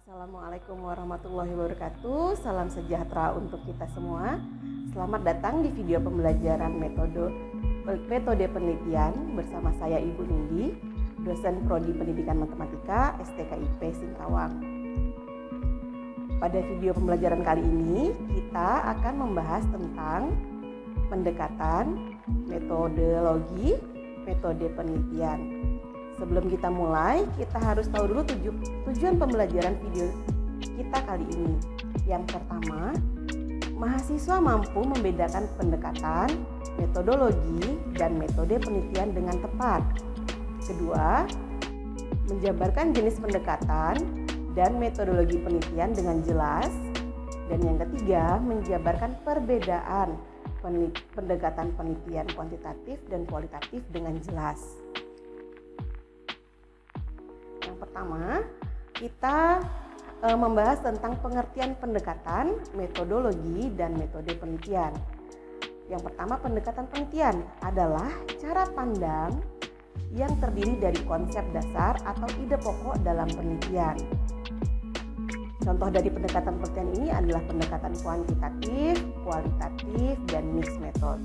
Assalamualaikum warahmatullahi wabarakatuh. Salam sejahtera untuk kita semua. Selamat datang di video pembelajaran metode penelitian bersama saya Ibu Nindi, dosen Prodi Pendidikan Matematika STKIP Singkawang. Pada video pembelajaran kali ini kita akan membahas tentang pendekatan, metodologi, metode penelitian. Sebelum kita mulai, kita harus tahu dulu tujuan pembelajaran video kita kali ini. Yang pertama, mahasiswa mampu membedakan pendekatan, metodologi, dan metode penelitian dengan tepat. Kedua, menjabarkan jenis pendekatan dan metodologi penelitian dengan jelas. Dan yang ketiga, menjabarkan perbedaan pendekatan penelitian kuantitatif dan kualitatif dengan jelas. Pertama, kita membahas tentang pengertian pendekatan, metodologi, dan metode penelitian. Yang pertama, pendekatan penelitian adalah cara pandang yang terdiri dari konsep dasar atau ide pokok dalam penelitian. Contoh dari pendekatan penelitian ini adalah pendekatan kuantitatif, kualitatif, dan mixed method.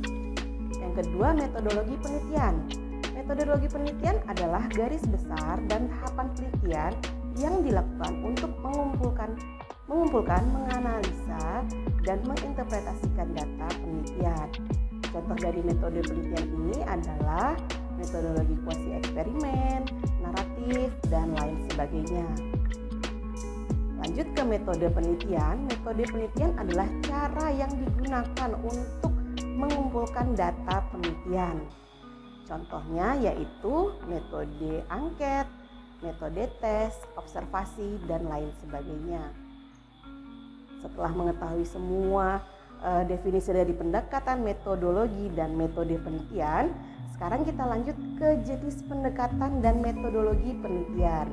Yang kedua, metodologi penelitian. Metodologi penelitian adalah garis besar dan tahapan penelitian yang dilakukan untuk mengumpulkan, menganalisa, dan menginterpretasikan data penelitian. Contoh dari metode penelitian ini adalah metodologi kuasi eksperimen, naratif, dan lain sebagainya. Lanjut ke metode penelitian. Metode penelitian adalah cara yang digunakan untuk mengumpulkan data penelitian. Contohnya yaitu metode angket, metode tes, observasi, dan lain sebagainya. Setelah mengetahui semua definisi dari pendekatan, metodologi, dan metode penelitian, sekarang kita lanjut ke jenis pendekatan dan metodologi penelitian.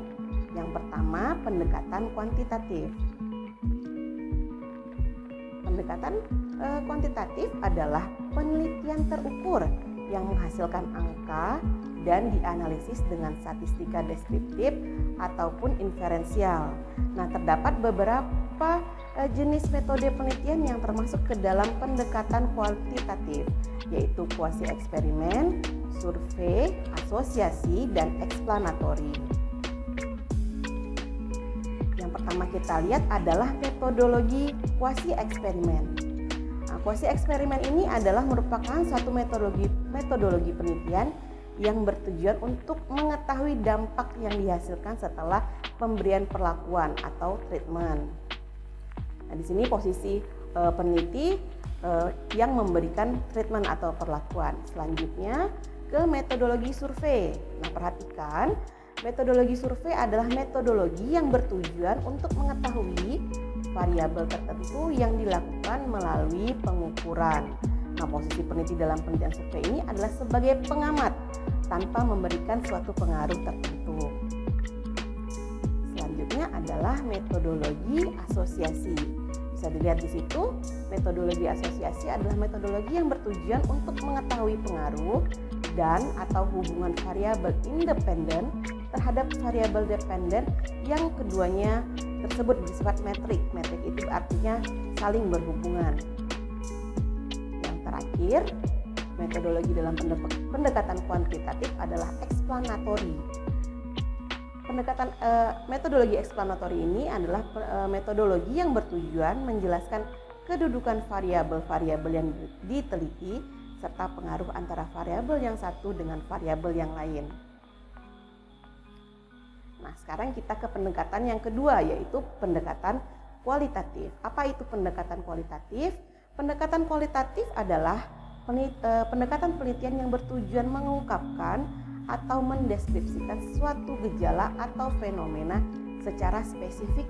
Yang pertama, pendekatan kuantitatif. Pendekatan kuantitatif adalah penelitian terukur yang menghasilkan angka dan dianalisis dengan statistika deskriptif ataupun inferensial. Nah, terdapat beberapa jenis metode penelitian yang termasuk ke dalam pendekatan kuantitatif, yaitu kuasi eksperimen, survei, asosiasi, dan eksplanatori. Yang pertama kita lihat adalah metodologi kuasi eksperimen. Kuasi eksperimen ini adalah merupakan satu metodologi penelitian yang bertujuan untuk mengetahui dampak yang dihasilkan setelah pemberian perlakuan atau treatment. Nah, di sini posisi peneliti yang memberikan treatment atau perlakuan. Selanjutnya ke metodologi survei. Nah, perhatikan, metodologi survei adalah metodologi yang bertujuan untuk mengetahui variabel tertentu yang dilakukan melalui pengukuran. Nah, posisi peneliti dalam penelitian survei ini adalah sebagai pengamat tanpa memberikan suatu pengaruh tertentu. Selanjutnya adalah metodologi asosiasi. Bisa dilihat di situ, metodologi asosiasi adalah metodologi yang bertujuan untuk mengetahui pengaruh dan atau hubungan variabel independen terhadap variabel dependen yang keduanya tersebut bersifat metrik. Metrik itu artinya saling berhubungan. Yang terakhir, metodologi dalam pendekatan kuantitatif adalah eksplanatori. Metodologi eksplanatori ini adalah metodologi yang bertujuan menjelaskan kedudukan variabel-variabel yang diteliti serta pengaruh antara variabel yang satu dengan variabel yang lain. Nah, sekarang kita ke pendekatan yang kedua, yaitu pendekatan kualitatif. Apa itu pendekatan kualitatif? Pendekatan kualitatif adalah pendekatan penelitian yang bertujuan mengungkapkan atau mendeskripsikan suatu gejala atau fenomena secara spesifik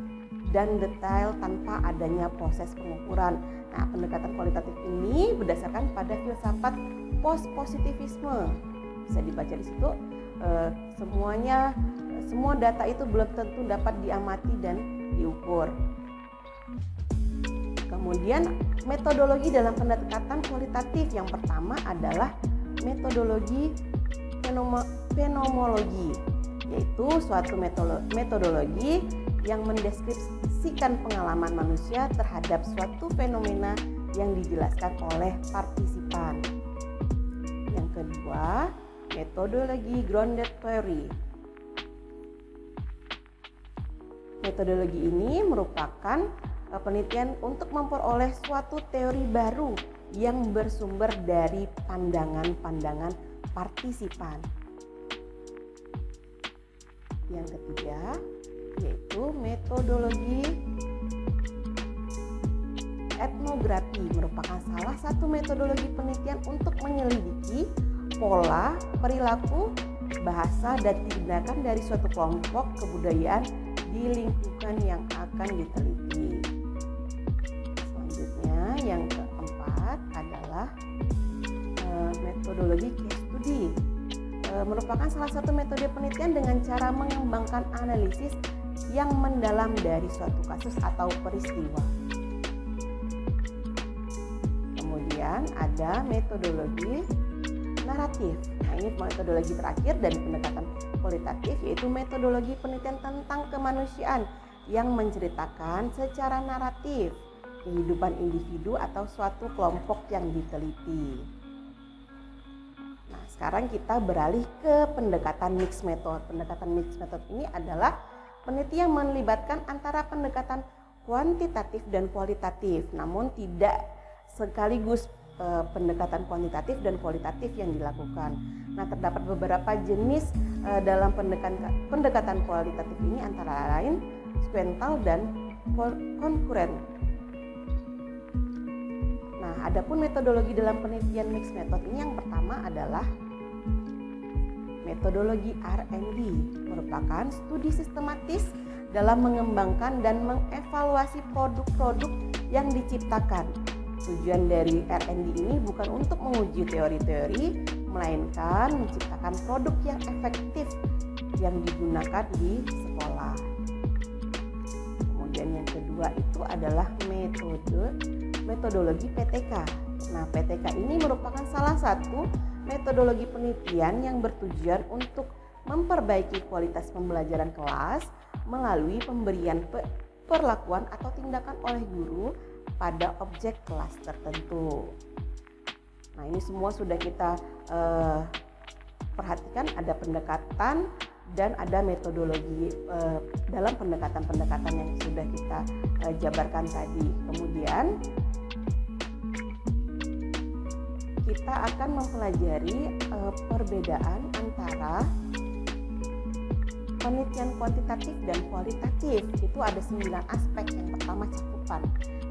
dan detail tanpa adanya proses pengukuran. Nah, pendekatan kualitatif ini berdasarkan pada filsafat post-positivisme. Bisa dibaca di situ. Semua data itu belum tentu dapat diamati dan diukur. Kemudian metodologi dalam pendekatan kualitatif yang pertama adalah metodologi fenomenologi. yaitu suatu metodologi yang mendeskripsikan pengalaman manusia terhadap suatu fenomena yang dijelaskan oleh partisipan. Yang kedua, metodologi grounded theory. Metodologi ini merupakan penelitian untuk memperoleh suatu teori baru yang bersumber dari pandangan-pandangan partisipan. Yang ketiga, yaitu metodologi etnografi, merupakan salah satu metodologi penelitian untuk menyelidiki pola, perilaku, bahasa, dan tindakan dari suatu kelompok kebudayaan di lingkungan yang akan diteliti. Selanjutnya, yang keempat adalah metodologi case study. Merupakan salah satu metode penelitian dengan cara mengembangkan analisis yang mendalam dari suatu kasus atau peristiwa. Kemudian ada metodologi naratif. Nah, ini metodologi terakhir dari pendekatan kualitatif, yaitu metodologi penelitian tentang kemanusiaan yang menceritakan secara naratif kehidupan individu atau suatu kelompok yang diteliti. Nah, sekarang kita beralih ke pendekatan mixed method. Pendekatan mixed method ini adalah penelitian yang melibatkan antara pendekatan kuantitatif dan kualitatif, namun tidak sekaligus pendekatan kuantitatif dan kualitatif yang dilakukan. Nah, terdapat beberapa jenis dalam pendekatan kualitatif ini, antara lain sequential dan konkuren. Nah, adapun metodologi dalam penelitian mixed method ini, yang pertama adalah metodologi R&D, merupakan studi sistematis dalam mengembangkan dan mengevaluasi produk-produk yang diciptakan. Tujuan dari R&D ini bukan untuk menguji teori-teori, melainkan menciptakan produk yang efektif yang digunakan di sekolah. Kemudian yang kedua itu adalah metodologi PTK. Nah, PTK ini merupakan salah satu metodologi penelitian yang bertujuan untuk memperbaiki kualitas pembelajaran kelas melalui pemberian perlakuan atau tindakan oleh guru pada objek kelas tertentu. Nah, ini semua sudah kita perhatikan, ada pendekatan dan ada metodologi dalam pendekatan-pendekatan yang sudah kita jabarkan tadi. Kemudian kita akan mempelajari perbedaan antara penelitian kuantitatif dan kualitatif. Itu ada 9 aspek. Yang pertama, cakupan.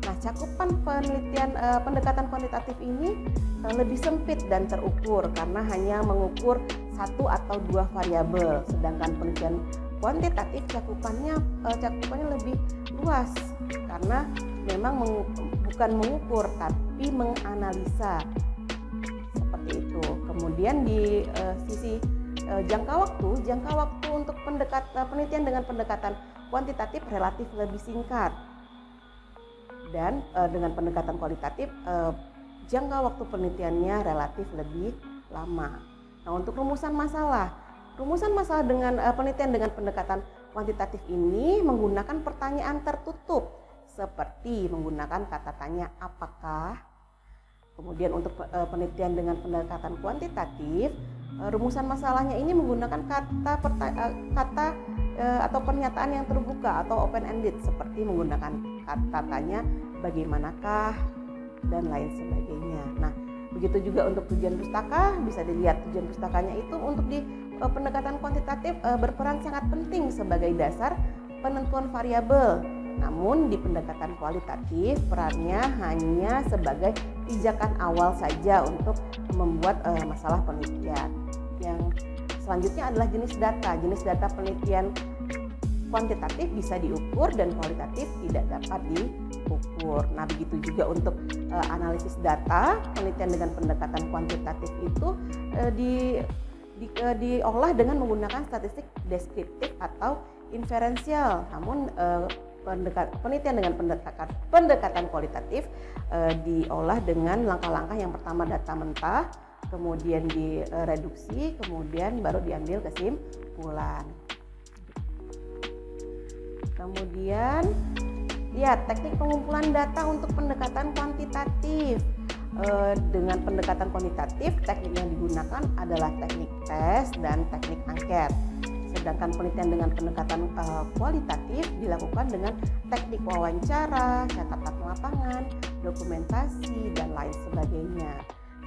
Nah, cakupan penelitian pendekatan kuantitatif ini lebih sempit dan terukur karena hanya mengukur 1 atau 2 variabel, sedangkan penelitian kuantitatif cakupannya lebih luas karena memang bukan mengukur tapi menganalisa, seperti itu. Kemudian di sisi jangka waktu untuk penelitian dengan pendekatan kuantitatif relatif lebih singkat, dan dengan pendekatan kualitatif jangka waktu penelitiannya relatif lebih lama. Nah, untuk rumusan masalah dengan penelitian dengan pendekatan kuantitatif ini menggunakan pertanyaan tertutup seperti menggunakan kata tanya apakah. Kemudian untuk penelitian dengan pendekatan kuantitatif, rumusan masalahnya ini menggunakan kata atau pernyataan yang terbuka atau open ended, seperti menggunakan kata tanya bagaimanakah dan lain sebagainya. Nah, begitu juga untuk tujuan pustaka, bisa dilihat tujuan pustakanya itu untuk di pendekatan kuantitatif berperan sangat penting sebagai dasar penentuan variabel. Namun di pendekatan kualitatif perannya hanya sebagai pijakan awal saja untuk membuat masalah penelitian. Yang selanjutnya adalah jenis data. Jenis data penelitian kuantitatif bisa diukur dan kualitatif tidak dapat diukur. Nah, begitu juga untuk analisis data, penelitian dengan pendekatan kuantitatif itu diolah dengan menggunakan statistik deskriptif atau inferensial. Namun penelitian dengan pendekatan kualitatif diolah dengan langkah-langkah. Yang pertama data mentah, kemudian direduksi, kemudian baru diambil kesimpulan. Kemudian lihat teknik pengumpulan data untuk pendekatan kuantitatif. Dengan pendekatan kuantitatif, teknik yang digunakan adalah teknik tes dan teknik angket. Sedangkan penelitian dengan pendekatan kualitatif dilakukan dengan teknik wawancara, catatan lapangan, dokumentasi, dan lain sebagainya.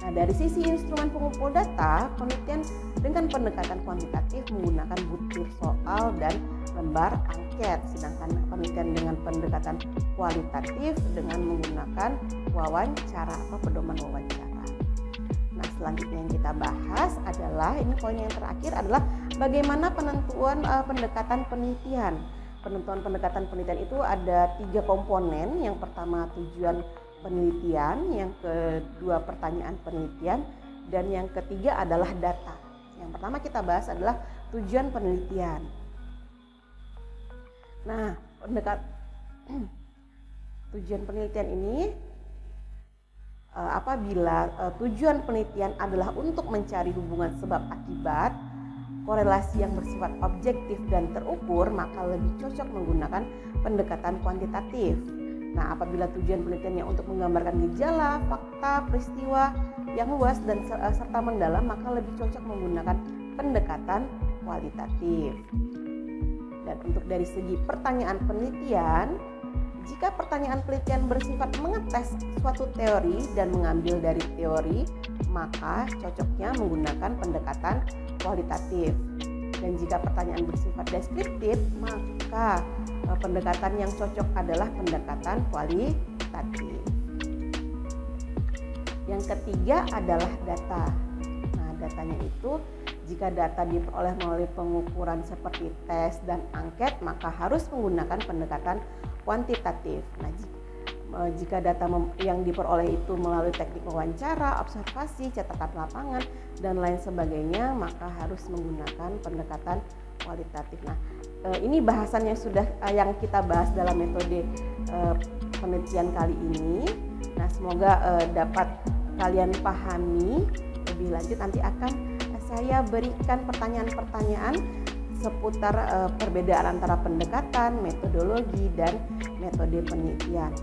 Nah, dari sisi instrumen pengumpul data, penelitian dengan pendekatan kuantitatif menggunakan butir soal dan lembar angket, sedangkan penelitian dengan pendekatan kualitatif dengan menggunakan wawancara atau pedoman wawancara. Nah, selanjutnya yang kita bahas adalah, ini poin yang terakhir adalah bagaimana penentuan pendekatan penelitian. Penentuan pendekatan penelitian itu ada 3 komponen. Yang pertama tujuan penelitian, yang kedua pertanyaan penelitian, dan yang ketiga adalah data. Yang pertama kita bahas adalah tujuan penelitian. Nah, tujuan penelitian ini apabila tujuan penelitian adalah untuk mencari hubungan sebab akibat, korelasi yang bersifat objektif dan terukur, maka lebih cocok menggunakan pendekatan kuantitatif. Nah, apabila tujuan penelitiannya untuk menggambarkan gejala, fakta, peristiwa yang luas dan serta mendalam, maka lebih cocok menggunakan pendekatan kualitatif. Dan untuk dari segi pertanyaan penelitian, jika pertanyaan penelitian bersifat mengetes suatu teori dan mengambil dari teori, maka cocoknya menggunakan pendekatan kualitatif. Dan jika pertanyaan bersifat deskriptif, maka pendekatan yang cocok adalah pendekatan kualitatif. Yang ketiga adalah data. Nah, datanya itu jika data diperoleh melalui pengukuran seperti tes dan angket, maka harus menggunakan pendekatan kuantitatif. Nah, jika data yang diperoleh itu melalui teknik wawancara, observasi, catatan lapangan, dan lain sebagainya, maka harus menggunakan pendekatan kualitatif. Nah, ini bahasan yang kita bahas dalam metode penelitian kali ini. Nah, semoga dapat kalian pahami lebih lanjut. Nanti akan saya berikan pertanyaan-pertanyaan seputar perbedaan antara pendekatan, metodologi, dan metode penelitian.